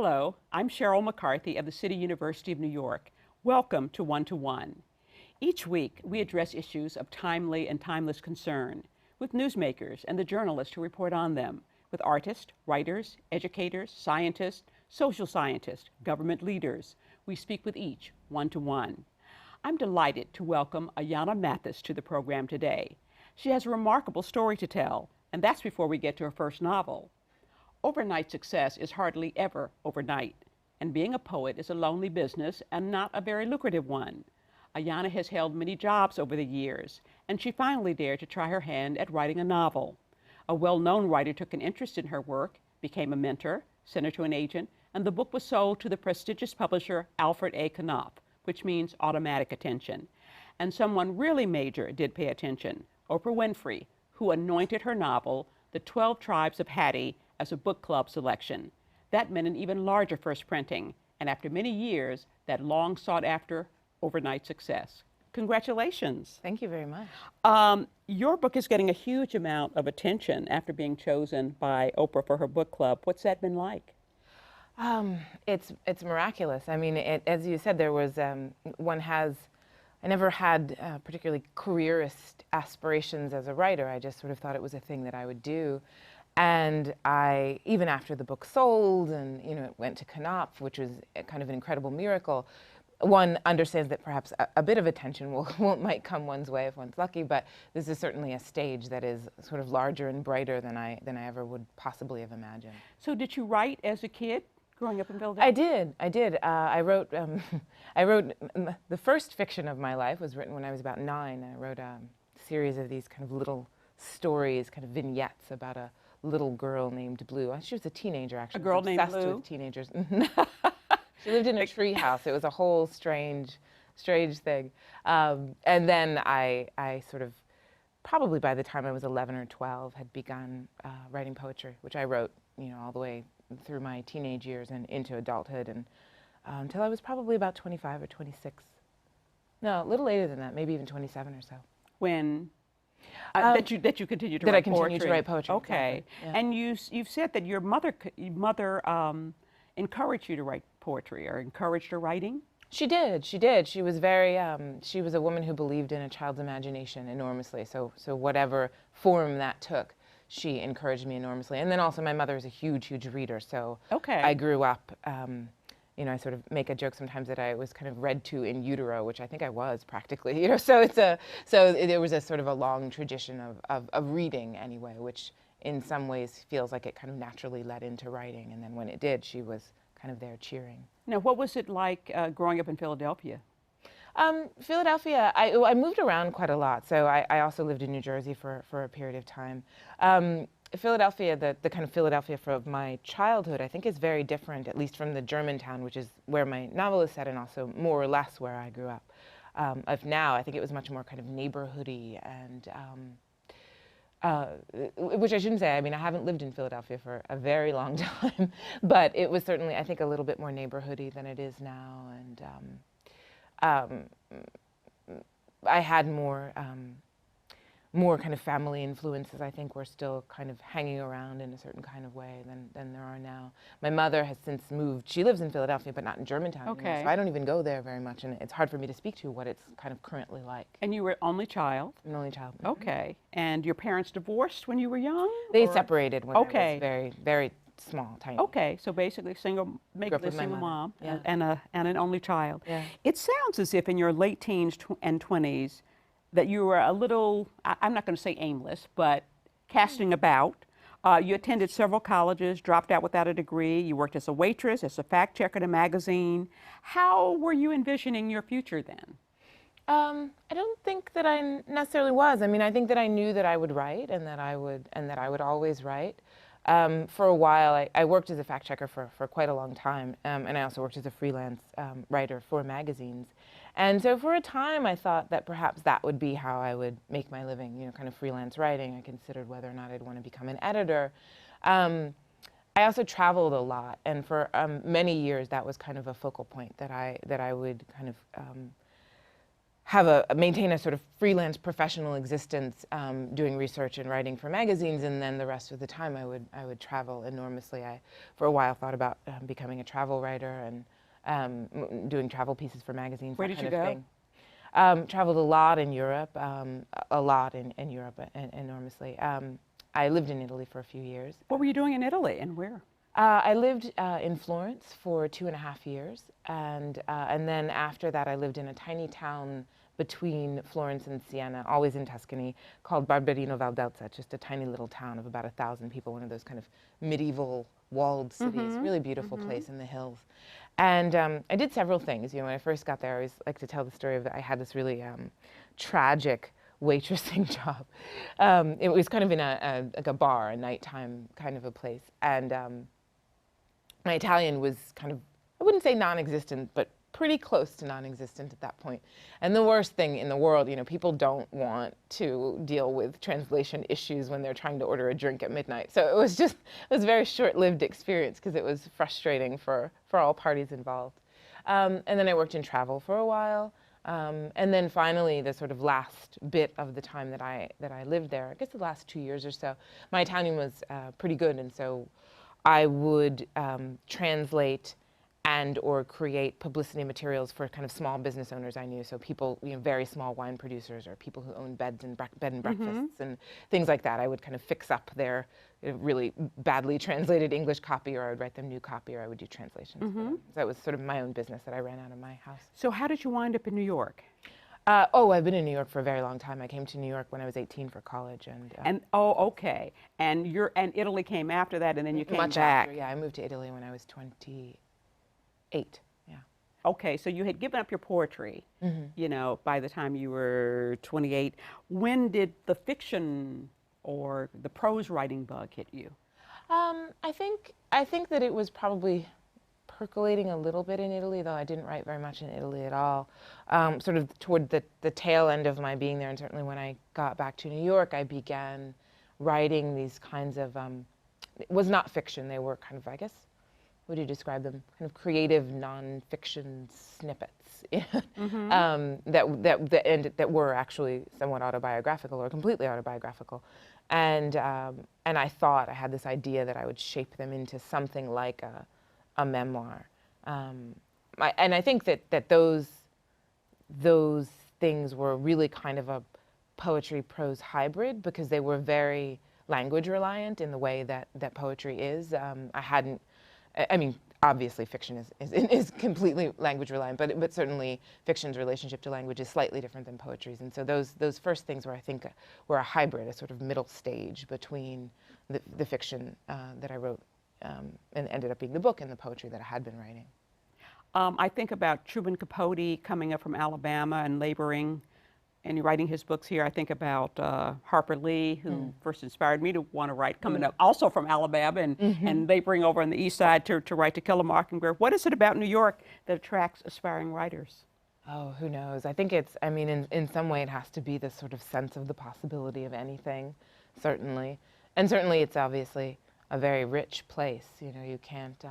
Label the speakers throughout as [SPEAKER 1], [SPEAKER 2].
[SPEAKER 1] Hello, I'm Sheryl McCarthy of the City University of New York. Welcome to One to One. Each week, we address issues of timely and timeless concern with newsmakers and the journalists who report on them, with artists, writers, educators, scientists, social scientists, government leaders. We speak with each one to one. I'm delighted to welcome Ayana Mathis to the program today. She has a remarkable story to tell, and that's before we get to her first novel. Overnight success is hardly ever overnight, and being a poet is a lonely business and not a very lucrative one. Ayana has held many jobs over the years, and she finally dared to try her hand at writing a novel. A well-known writer took an interest in her work, became a mentor, sent her to an agent, and the book was sold to the prestigious publisher Alfred A. Knopf, which means automatic attention. And someone really major did pay attention, Oprah Winfrey, who anointed her novel, The 12 Tribes of Hattie, as a book club selection. That meant an even larger first printing, and after many years, that long sought after overnight success. Congratulations.
[SPEAKER 2] Thank you very much.
[SPEAKER 1] Your book is getting a huge amount of attention after being chosen by Oprah for her book club. What's that been like?
[SPEAKER 2] It's miraculous. I mean, as you said, there was, I never had particularly careerist aspirations as a writer. I just sort of thought it was a thing that I would do. And even after the book sold and, it went to Knopf, which was kind of an incredible miracle, one understands that perhaps a bit of attention might come one's way if one's lucky, but this is certainly a stage that is sort of larger and brighter than I ever would possibly have imagined.
[SPEAKER 1] So did you write as a kid, growing up in Philadelphia?
[SPEAKER 2] I did. I wrote the first fiction of my life was written when I was about 9. I wrote a series of these kind of little stories, kind of vignettes about a little girl named Blue. She was a teenager, actually.
[SPEAKER 1] A girl named Blue?
[SPEAKER 2] Obsessed with teenagers. She lived in a tree house. It was a whole strange thing. And then I sort of, probably by the time I was 11 or 12, had begun writing poetry, which I wrote, all the way through my teenage years and into adulthood, and until I was probably about 25 or 26. No, a little later than that, maybe even 27 or so.
[SPEAKER 1] When? That you continued to write poetry.
[SPEAKER 2] That I continued to write poetry.
[SPEAKER 1] Okay.
[SPEAKER 2] Exactly. Yeah.
[SPEAKER 1] And you've said that your mother encouraged you to write poetry, or encouraged your writing?
[SPEAKER 2] She did. She was very, she was a woman who believed in a child's imagination enormously. So whatever form that took, she encouraged me enormously. And then also my mother is a huge there. So
[SPEAKER 1] okay.
[SPEAKER 2] I grew up, I sort of make a joke sometimes that I was kind of read to in utero, which I think I was practically, so there was a sort of a long tradition of reading anyway, which in some ways feels like it kind of naturally led into writing. And then when it did, she was kind of there cheering.
[SPEAKER 1] Now, what was it like growing up in Philadelphia?
[SPEAKER 2] Philadelphia, I moved around quite a lot. So I also lived in New Jersey for a period of time. Philadelphia, the kind of Philadelphia from my childhood, I think is very different, at least from the Germantown, which is where my novel is set and also more or less where I grew up. Of now, I think it was much more kind of neighborhoody and, which I shouldn't say. I mean, I haven't lived in Philadelphia for a very long time, but it was certainly, I think, a little bit more neighborhoody than it is now. And I had more kind of family influences, I think, were still kind of hanging around in a certain kind of way than there are now. My mother has since moved. She lives in Philadelphia, but not in Germantown anymore, so I don't even go there very much, and it's hard for me to speak to what it's kind of currently like.
[SPEAKER 1] And you were only child?
[SPEAKER 2] I'm an only child.
[SPEAKER 1] Okay. And your parents divorced when you were young?
[SPEAKER 2] They separated when I was very, very small, tiny.
[SPEAKER 1] Okay, so basically basically a single mom,
[SPEAKER 2] yeah.
[SPEAKER 1] and an only child.
[SPEAKER 2] Yeah.
[SPEAKER 1] It sounds as if in your late teens and 20s that you were a little, I'm not going to say aimless, but casting about. You attended several colleges, dropped out without a degree. You worked as a waitress, as a fact checker at a magazine. How were you envisioning your future then?
[SPEAKER 2] I don't think that I necessarily was. I mean, I think that I knew that I would write and that I would always write. For a while, I worked as a fact checker for quite a long time, and I also worked as a freelance writer for magazines. And so for a time, I thought that perhaps that would be how I would make my living, kind of freelance writing. I considered whether or not I'd want to become an editor. I also traveled a lot, and for many years, that was kind of a focal point that I would kind of maintain a sort of freelance professional existence, doing research and writing for magazines, and then the rest of the time I would travel enormously. I, for a while, thought about becoming a travel writer and doing travel pieces for magazines.
[SPEAKER 1] Where
[SPEAKER 2] that
[SPEAKER 1] did
[SPEAKER 2] kind
[SPEAKER 1] you
[SPEAKER 2] of
[SPEAKER 1] go?
[SPEAKER 2] thing. Traveled a lot in Europe, a lot in Europe, enormously. I lived in Italy for a few years.
[SPEAKER 1] What were you doing in Italy, and where?
[SPEAKER 2] I lived in Florence for 2.5 years, and then after that I lived in a tiny town between Florence and Siena, always in Tuscany, called Barberino Valdelsa, just a tiny little town of about 1,000 people, one of those kind of medieval walled cities, really beautiful place in the hills. And I did several things. You know, when I first got there, I always like to tell the story of I had this really tragic waitressing job. It was kind of in like a bar, a nighttime kind of a place, and my Italian was kind of, I wouldn't say non-existent, but pretty close to non-existent at that point. And the worst thing in the world, you know, people don't want to deal with translation issues when they're trying to order a drink at midnight. So it was a very short-lived experience because it was frustrating for all parties involved. And then I worked in travel for a while. And then finally, the sort of last bit of the time that I lived there, I guess the last 2 years or so, my Italian was pretty good, and so I would translate and or create publicity materials for kind of small business owners I knew. So people, you know, very small wine producers or people who own bed and breakfasts and things like that. I would kind of fix up their really badly translated English copy, or I would write them new copy, or I would do translations for them. So it was sort of my own business that I ran out of my house.
[SPEAKER 1] So how did you wind up in New York?
[SPEAKER 2] I've been in New York for a very long time. I came to New York when I was 18 for college,
[SPEAKER 1] And okay, and Italy came after that, and then you came
[SPEAKER 2] much
[SPEAKER 1] back.
[SPEAKER 2] after. Yeah, I moved to Italy when I was 28. Yeah.
[SPEAKER 1] Okay, so you had given up your poetry, you know, by the time you were 28. When did the fiction or the prose writing bug hit you?
[SPEAKER 2] I think that it was probably percolating a little bit in Italy, though I didn't write very much in Italy at all. Sort of toward the tail end of my being there, and certainly when I got back to New York, I began writing these kinds of, it was not fiction, they were kind of, I guess, what do you describe them? Kind of creative nonfiction snippets that were actually somewhat autobiographical or completely autobiographical. And I thought I had this idea that I would shape them into something like a memoir. And I think that those things were really kind of a poetry-prose hybrid, because they were very language reliant in the way that poetry is. I mean, obviously fiction is completely language reliant, but certainly fiction's relationship to language is slightly different than poetry's. And so those first things were, I think, were a hybrid, a sort of middle stage between the fiction that I wrote and ended up being the book, and the poetry that I had been writing.
[SPEAKER 1] I think about Truman Capote coming up from Alabama and laboring and writing his books here. I think about Harper Lee, who first inspired me to want to write, coming up also from Alabama, and they bring over on the east side to write To Kill a Mockingbird. What is it about New York that attracts aspiring writers?
[SPEAKER 2] Oh, who knows? I think I mean, in some way it has to be this sort of sense of the possibility of anything, certainly. And certainly it's obviously a very rich place, you know, you can't,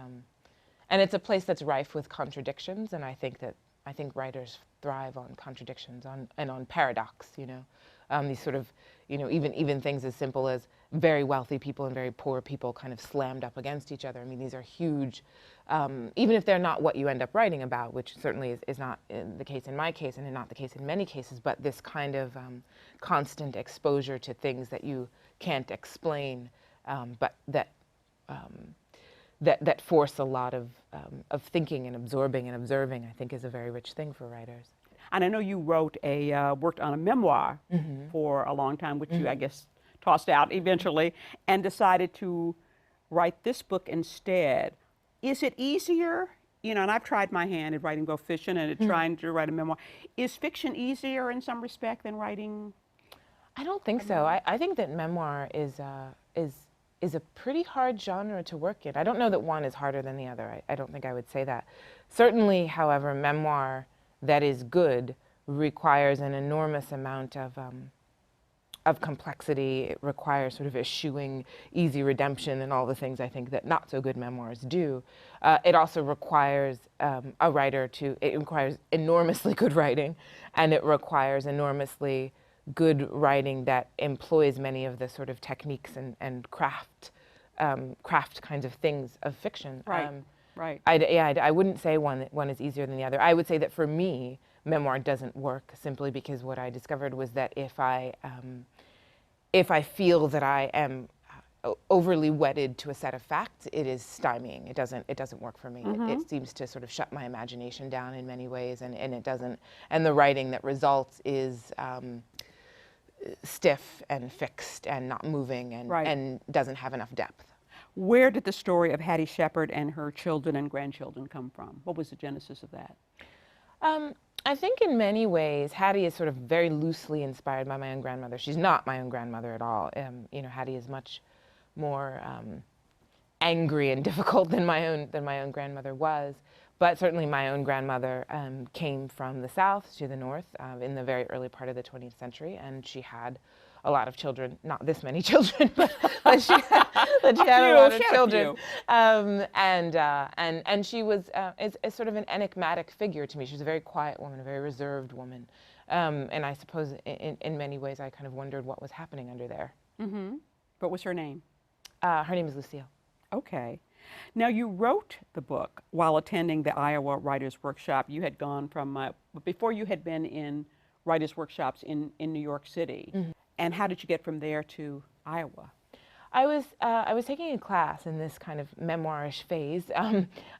[SPEAKER 2] and it's a place that's rife with contradictions, and I think writers thrive on contradictions, and on paradox, you know. These sort of, you know, even things as simple as very wealthy people and very poor people kind of slammed up against each other. I mean, these are huge, even if they're not what you end up writing about, which certainly is not the case in my case, and not the case in many cases, but this kind of constant exposure to things that you can't explain, but that force a lot of thinking and absorbing and observing, I think, is a very rich thing for writers.
[SPEAKER 1] And I know you worked on a memoir for a long time, which you, I guess, tossed out eventually, and decided to write this book instead. Is it easier? You know, and I've tried my hand at writing both fiction and at trying to write a memoir. Is fiction easier in some respect than writing?
[SPEAKER 2] I don't think so. I think that memoir is a pretty hard genre to work in. I don't know that one is harder than the other. I don't think I would say that. Certainly, however, memoir that is good requires an enormous amount of of complexity. It requires sort of eschewing easy redemption and all the things I think that not so good memoirs do. It also requires a writer it requires enormously good writing, and it requires enormously good writing that employs many of the sort of techniques and craft kinds of things of fiction.
[SPEAKER 1] Right.
[SPEAKER 2] I wouldn't say one is easier than the other. I would say that for me, memoir doesn't work simply because what I discovered was that if I feel that I am overly wedded to a set of facts, it is stymieing. It doesn't work for me. It seems to sort of shut my imagination down in many ways, and it doesn't. And the writing that results is stiff and fixed and not moving and doesn't have enough depth.
[SPEAKER 1] Where did the story of Hattie Shepherd and her children and grandchildren come from? What was the genesis of that?
[SPEAKER 2] I think in many ways, Hattie is sort of very loosely inspired by my own grandmother. She's not my own grandmother at all. Hattie is much more angry and difficult than my own grandmother was. But certainly my own grandmother came from the South to the North in the very early part of the 20th century, and she had a lot of children, not this many children, but she had a lot of children. And she was is sort of an enigmatic figure to me. She was a very quiet woman, a very reserved woman. And I suppose in many ways I kind of wondered what was happening under there.
[SPEAKER 1] Mm-hmm. What was her name?
[SPEAKER 2] Her name is Lucille.
[SPEAKER 1] Okay. Now, you wrote the book while attending the Iowa Writers' Workshop. You had gone from, before you had been in writers' workshops in New York City. Mm-hmm. And how did you get from there to Iowa?
[SPEAKER 2] I was taking a class in this kind of memoirish phase.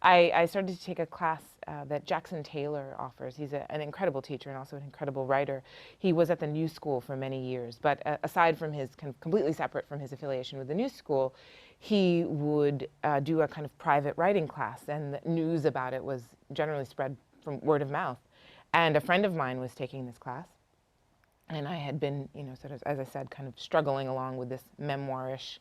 [SPEAKER 2] I started to take a class that Jackson Taylor offers. He's an incredible teacher and also an incredible writer. He was at the New School for many years, but aside from his completely separate from his affiliation with the New School, he would do a kind of private writing class, and the news about it was generally spread from word of mouth. And a friend of mine was taking this class. And I had been, sort of, as I said, kind of struggling along with this memoirish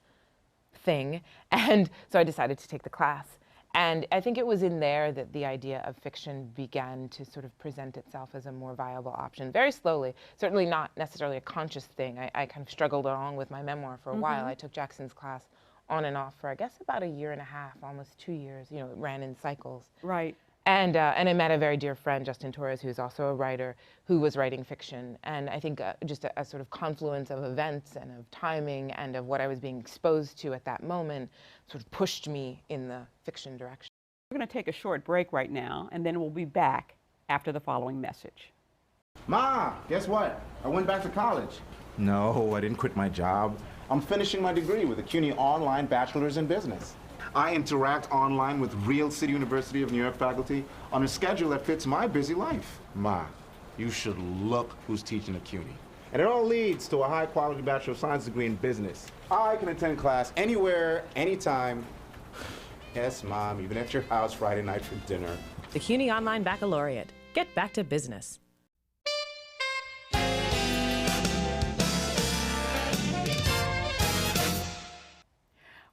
[SPEAKER 2] thing. And so I decided to take the class. And I think it was in there that the idea of fiction began to sort of present itself as a more viable option, very slowly. Certainly not necessarily a conscious thing. I kind of struggled along with my memoir for a while. I took Jackson's class on and off for, I guess, about 1.5 years, almost 2 years. It ran in cycles.
[SPEAKER 1] Right.
[SPEAKER 2] And I met a very dear friend, Justin Torres, who's also a writer, who was writing fiction. And I think just a sort of confluence of events and of timing and of what I was being exposed to at that moment sort of pushed me in the fiction direction.
[SPEAKER 1] We're going to take a short break right now, and then we'll be back after the following message.
[SPEAKER 3] Ma, guess what? I went back to college. No, I didn't quit my job. I'm finishing my degree with a CUNY online bachelor's in business. I interact online with real City University of New York faculty on a schedule that fits my busy life. Ma, you should look who's teaching at CUNY. And it all leads to a high-quality Bachelor of Science degree in business. I can attend class anywhere, anytime. Yes, Mom, even at your house Friday night for dinner.
[SPEAKER 4] The CUNY Online Baccalaureate. Get back to business.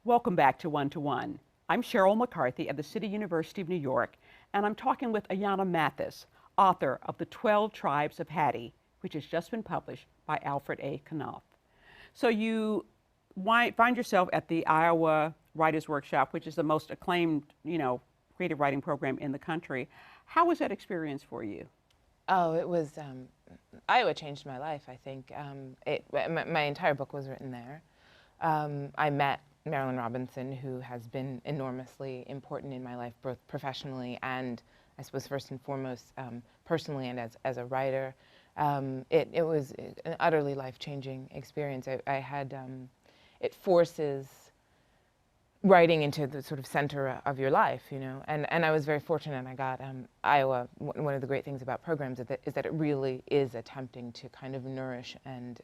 [SPEAKER 1] Welcome back to One to One. I'm Sheryl McCarthy of the City University of New York, and I'm talking with Ayana Mathis, author of the 12 Tribes of Hattie, which has just been published by Alfred A. Knopf. So you find yourself at the Iowa Writers' Workshop, which is the most acclaimed, creative writing program in the country. How was that experience for you?
[SPEAKER 2] Oh, it was, Iowa changed my life, I think. My entire book was written there. I met Marilynne Robinson, who has been enormously important in my life, both professionally and, I suppose, first and foremost, personally and as a writer. It was an utterly life-changing experience. It forces writing into the sort of center of your life, and I was very fortunate. I got Iowa. One of the great things about programs is that it really is attempting to kind of nourish and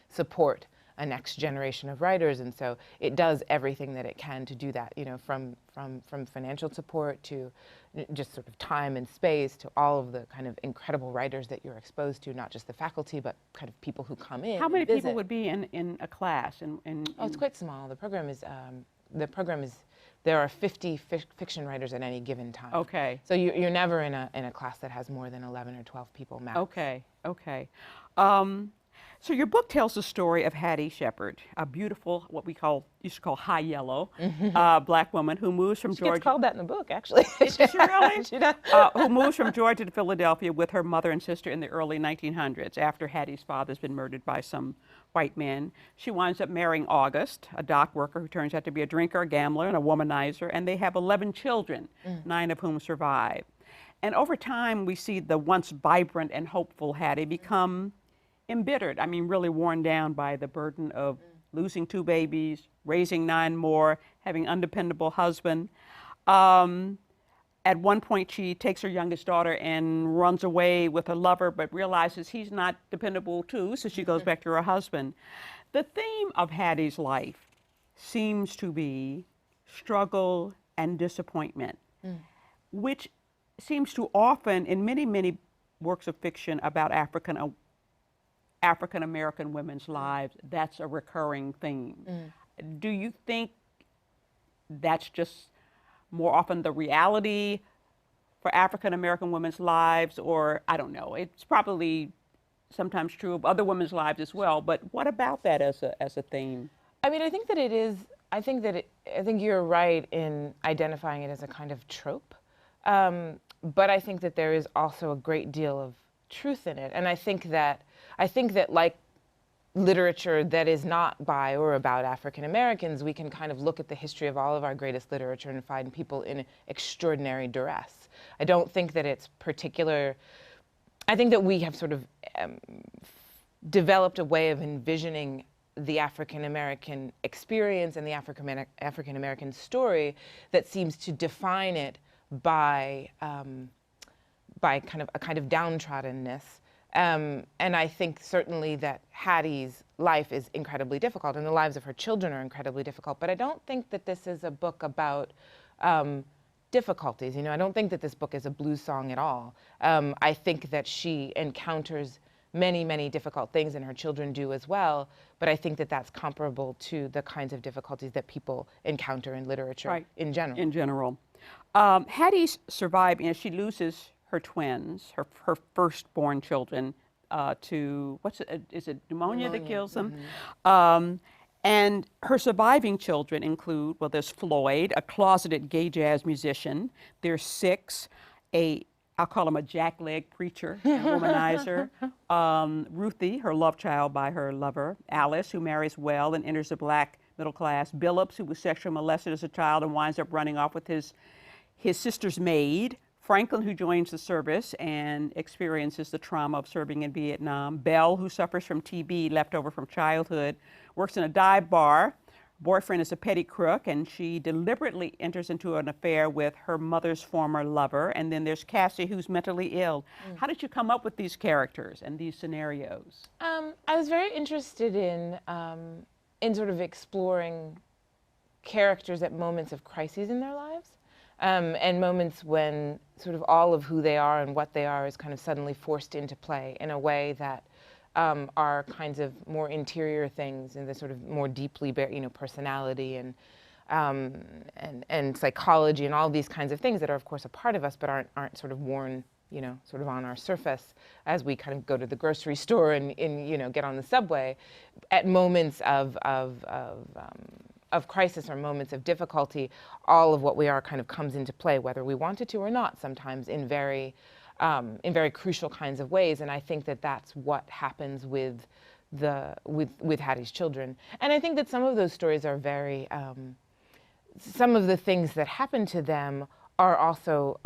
[SPEAKER 2] support a next generation of writers, and so it does everything that it can to do that, from financial support to just sort of time and space to all of the kind of incredible writers that you're exposed to, not just the faculty, but kind of people who come in.
[SPEAKER 1] How many people would be in a class? Oh,
[SPEAKER 2] it's quite small. The program is, there are 50 fiction writers at any given time.
[SPEAKER 1] Okay.
[SPEAKER 2] So you're never in a class that has more than 11 or 12 people max.
[SPEAKER 1] Okay. So your book tells the story of Hattie Shepherd, a beautiful, what we used to call high yellow, black woman who moves from
[SPEAKER 2] She
[SPEAKER 1] Georgia.
[SPEAKER 2] gets called that in the book, actually.
[SPEAKER 1] Is she really?
[SPEAKER 2] She does.
[SPEAKER 1] Who moves from Georgia to Philadelphia with her mother and sister in the early 1900s after Hattie's father's been murdered by some white men. She winds up marrying August, a dock worker who turns out to be a drinker, a gambler, and a womanizer, and they have 11 children, 9 of whom survive. And over time, we see the once vibrant and hopeful Hattie become embittered, I mean, really worn down by the burden of losing 2 babies, raising 9 more, having an undependable husband. At one point, she takes her youngest daughter and runs away with her lover, but realizes he's not dependable too, so she goes back to her husband. The theme of Hattie's life seems to be struggle and disappointment, which seems to often, in many, many works of fiction about African-American women's lives, that's a recurring theme. Do you think that's just more often the reality for African-American women's lives, or I don't know, it's probably sometimes true of other women's lives as well, but what about that as a theme?
[SPEAKER 2] I mean, I think that it is, I think you're right in identifying it as a kind of trope, but I think that there is also a great deal of truth in it, and I think that like literature that is not by or about African Americans, we can kind of look at the history of all of our greatest literature and find people in extraordinary duress. I don't think that it's particular. I think that we have sort of developed a way of envisioning the African American experience and the African American story that seems to define it by kind of a kind of downtroddenness. And I think certainly that Hattie's life is incredibly difficult and the lives of her children are incredibly difficult, but I don't think that this is a book about difficulties. You know, I don't think that this book is a blues song at all. I think that she encounters many, many difficult things, and her children do as well, but I think that that's comparable to the kinds of difficulties that people encounter in literature in general.
[SPEAKER 1] In general. Hattie's survived, and she loses her twins, her firstborn children, to, is it pneumonia that kills them? And her surviving children include, well, there's Floyd, a closeted gay jazz musician. There's Six, I'll call him a jackleg preacher, a womanizer. Ruthie, her love child by her lover. Alice, who marries well and enters the black middle class. Billups, who was sexually molested as a child and winds up running off with his sister's maid. Franklin, who joins the service and experiences the trauma of serving in Vietnam. Belle, who suffers from TB left over from childhood, works in a dive bar. Boyfriend is a petty crook, and she deliberately enters into an affair with her mother's former lover. And then there's Cassie, who's mentally ill. How did you come up with these characters and these scenarios?
[SPEAKER 2] I was very interested in sort of exploring characters at moments of crises in their lives. And moments when sort of all of who they are and what they are is kind of suddenly forced into play in a way that are kinds of more interior things and the sort of more deeply, personality and psychology and all these kinds of things that are of course a part of us but aren't sort of worn, sort of on our surface as we kind of go to the grocery store and get on the subway. At moments of crisis or moments of difficulty, all of what we are kind of comes into play, whether we want it to or not, sometimes in very crucial kinds of ways. And I think that that's what happens with Hattie's children. And I think that some of those stories are very, some of the things that happen to them are also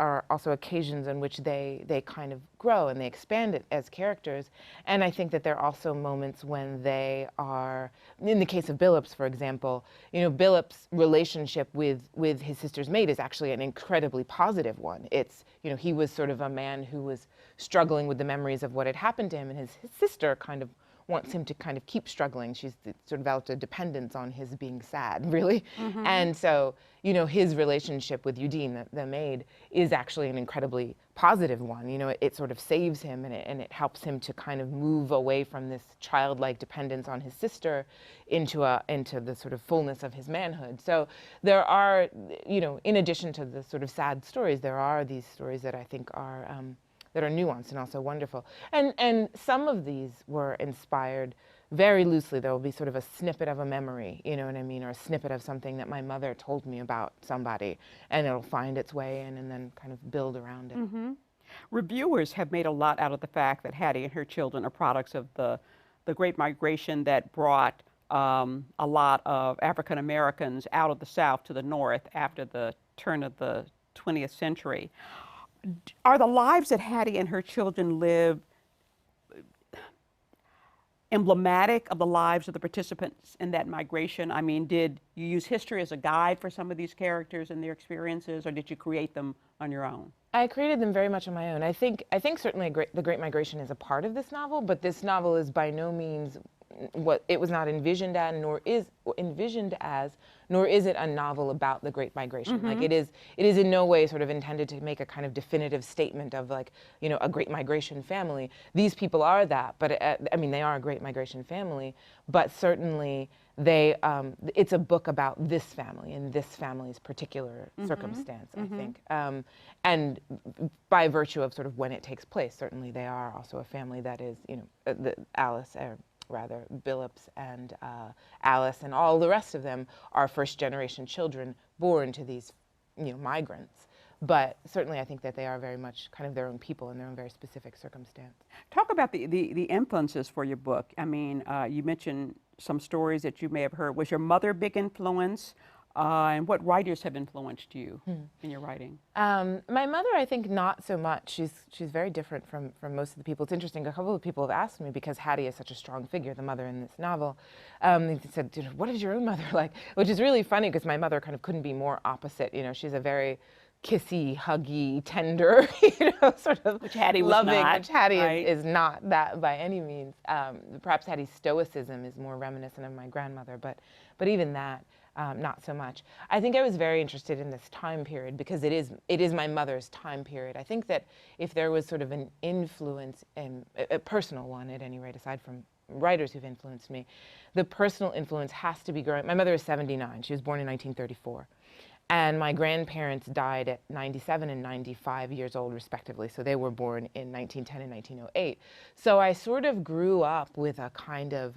[SPEAKER 2] occasions in which they kind of grow and they expand it as characters. And I think that there are also moments when they are, in the case of Billups, for example, Billups' relationship with his sister's maid is actually an incredibly positive one. It's, he was sort of a man who was struggling with the memories of what had happened to him, and his sister kind of wants him to kind of keep struggling. She's sort of developed a dependence on his being sad, really. And so, his relationship with Udine, the maid, is actually an incredibly positive one. It sort of saves him, and it helps him to kind of move away from this childlike dependence on his sister into the sort of fullness of his manhood. So there are, in addition to the sort of sad stories, there are these stories that I think are that are nuanced and also wonderful. And some of these were inspired very loosely. There will be sort of a snippet of a memory, you know what I mean, or a snippet of something that my mother told me about somebody, and it'll find its way in and then kind of build around it.
[SPEAKER 1] Mm-hmm. Reviewers have made a lot out of the fact that Hattie and her children are products of the Great Migration that brought a lot of African Americans out of the South to the North after the turn of the 20th century. Are the lives that Hattie and her children lived emblematic of the lives of the participants in that migration? I mean, did you use history as a guide for some of these characters and their experiences, or did you create them on your own?
[SPEAKER 2] I created them very much on my own. I think certainly the Great Migration is a part of this novel, but this novel is by no means what it was not envisioned as, nor is it a novel about the Great Migration. Like it is in no way sort of intended to make a kind of definitive statement of like, you know, a Great Migration family. These people are that, but I mean, they are a Great Migration family, but certainly it's a book about this family and this family's particular circumstance, I think. And by virtue of sort of when it takes place, certainly they are also a family that is, you know, Billups and Alice and all the rest of them are first-generation children born to these, you know, migrants. But certainly I think that they are very much kind of their own people in their own very specific circumstance.
[SPEAKER 1] Talk about the influences for your book. I mean, you mentioned some stories that you may have heard. Was your mother a big influence? And what writers have influenced you in your writing?
[SPEAKER 2] My mother, I think, not so much. She's very different from most of the people. It's interesting, a couple of people have asked me, because Hattie is such a strong figure, the mother in this novel, they said, what is your own mother like? Which is really funny, because my mother kind of couldn't be more opposite. You know, she's a very kissy, huggy, tender, you know, sort of
[SPEAKER 1] which Hattie was
[SPEAKER 2] loving,
[SPEAKER 1] not,
[SPEAKER 2] which Hattie
[SPEAKER 1] right?
[SPEAKER 2] is not that by any means. Perhaps Hattie's stoicism is more reminiscent of my grandmother, but even that, not so much. I think I was very interested in this time period because it is my mother's time period. I think that if there was sort of an influence, a personal one at any rate, aside from writers who've influenced me, the personal influence has to be growing. My mother is 79. She was born in 1934. And my grandparents died at 97 and 95 years old, respectively. So they were born in 1910 and 1908. So I sort of grew up with a kind of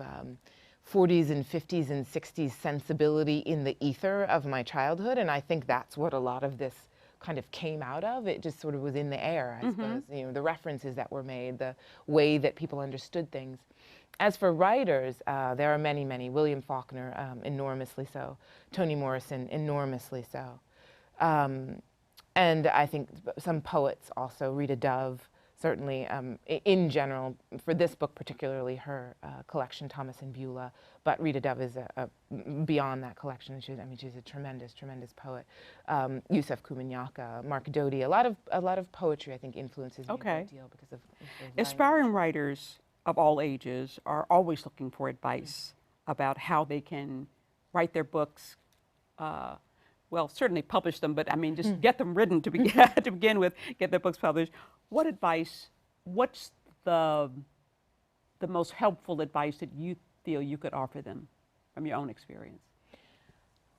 [SPEAKER 2] 40s and 50s and 60s sensibility in the ether of my childhood. And I think that's what a lot of this kind of came out of. It just sort of was in the air, I suppose. You know, the references that were made, the way that people understood things. As for writers, there are many, many. William Faulkner, enormously so. Toni Morrison, enormously so. And I think some poets also, Rita Dove, certainly in general, for this book particularly, her collection, Thomas and Beulah, but Rita Dove is beyond that collection. She's a tremendous, tremendous poet. Yusef Koumenaka, Mark Doty, a lot of poetry, I think, influences me a great deal because of
[SPEAKER 1] aspiring writers of all ages are always looking for advice about how they can write their books, well, certainly publish them, but I mean, just get them written to begin with, get their books published. What advice, what's the most helpful advice that you feel you could offer them from your own experience?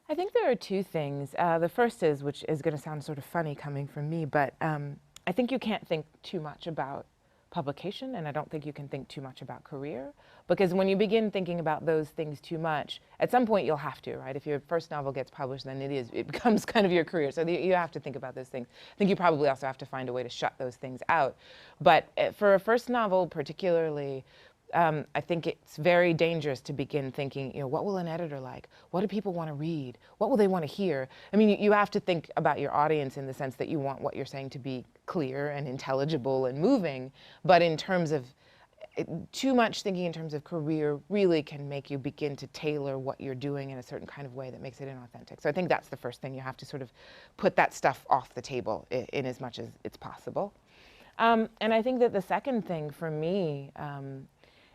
[SPEAKER 2] I think there are two things. The first is, which is going to sound sort of funny coming from me, but I think you can't think too much about publication, and I don't think you can think too much about career, because when you begin thinking about those things too much, at some point you'll have to, right? If your first novel gets published, then it becomes kind of your career. So you have to think about those things. I think you probably also have to find a way to shut those things out. But for a first novel particularly, I think it's very dangerous to begin thinking, you know, what will an editor like? What do people want to read? What will they want to hear? I mean, you have to think about your audience in the sense that you want what you're saying to be clear and intelligible and moving, but in terms of too much thinking in terms of career really can make you begin to tailor what you're doing in a certain kind of way that makes it inauthentic. So I think that's the first thing. You have to sort of put that stuff off the table in as much as it's possible. And I think that the second thing for me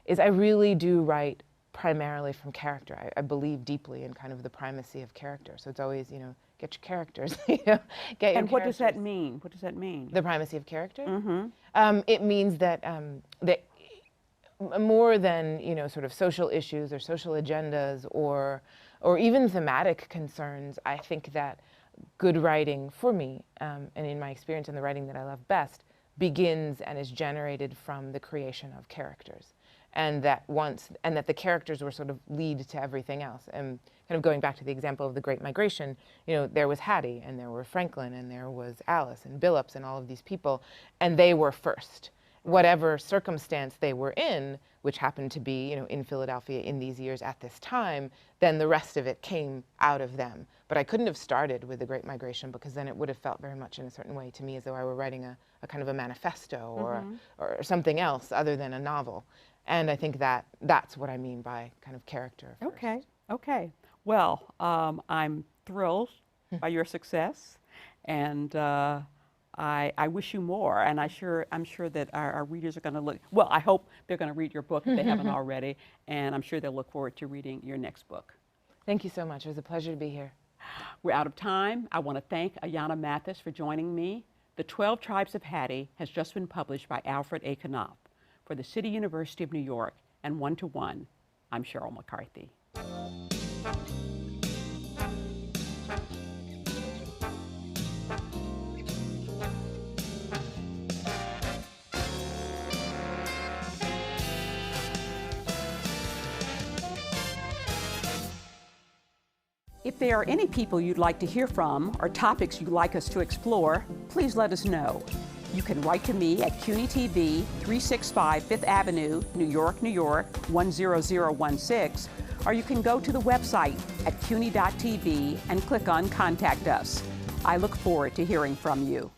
[SPEAKER 2] is I really do write primarily from character. I believe deeply in kind of the primacy of character. So it's always, you know, get your characters. You know, get your
[SPEAKER 1] and what
[SPEAKER 2] characters.
[SPEAKER 1] does that mean? What does that mean?
[SPEAKER 2] The primacy of character?
[SPEAKER 1] Mm-hmm.
[SPEAKER 2] It means that that more than, you know, sort of social issues or social agendas or even thematic concerns, I think that good writing for me, and in my experience in the writing that I love best, begins and is generated from the creation of characters. And that the characters were sort of lead to everything else. And kind of going back to the example of the Great Migration, you know, there was Hattie, and there were Franklin, and there was Alice, and Billups, and all of these people, and they were first. Whatever circumstance they were in, which happened to be, you know, in Philadelphia in these years at this time, then the rest of it came out of them. But I couldn't have started with the Great Migration, because then it would have felt very much in a certain way to me as though I were writing a kind of a manifesto or something else other than a novel. And I think that that's what I mean by kind of character first.
[SPEAKER 1] Okay, okay. Well, I'm thrilled by your success, and I wish you more, and I'm sure that our readers are going to look, well, I hope they're going to read your book if they haven't already, and I'm sure they'll look forward to reading your next book.
[SPEAKER 2] Thank you so much. It was a pleasure to be here.
[SPEAKER 1] We're out of time. I want to thank Ayana Mathis for joining me. The 12 Tribes of Hattie has just been published by Alfred A. Knopf for the City University of New York and One to One. I'm Sheryl McCarthy. If there are any people you'd like to hear from or topics you'd like us to explore, please let us know. You can write to me at CUNY TV, 365 Fifth Avenue, New York, New York, 10016, or you can go to the website at cuny.tv and click on Contact Us. I look forward to hearing from you.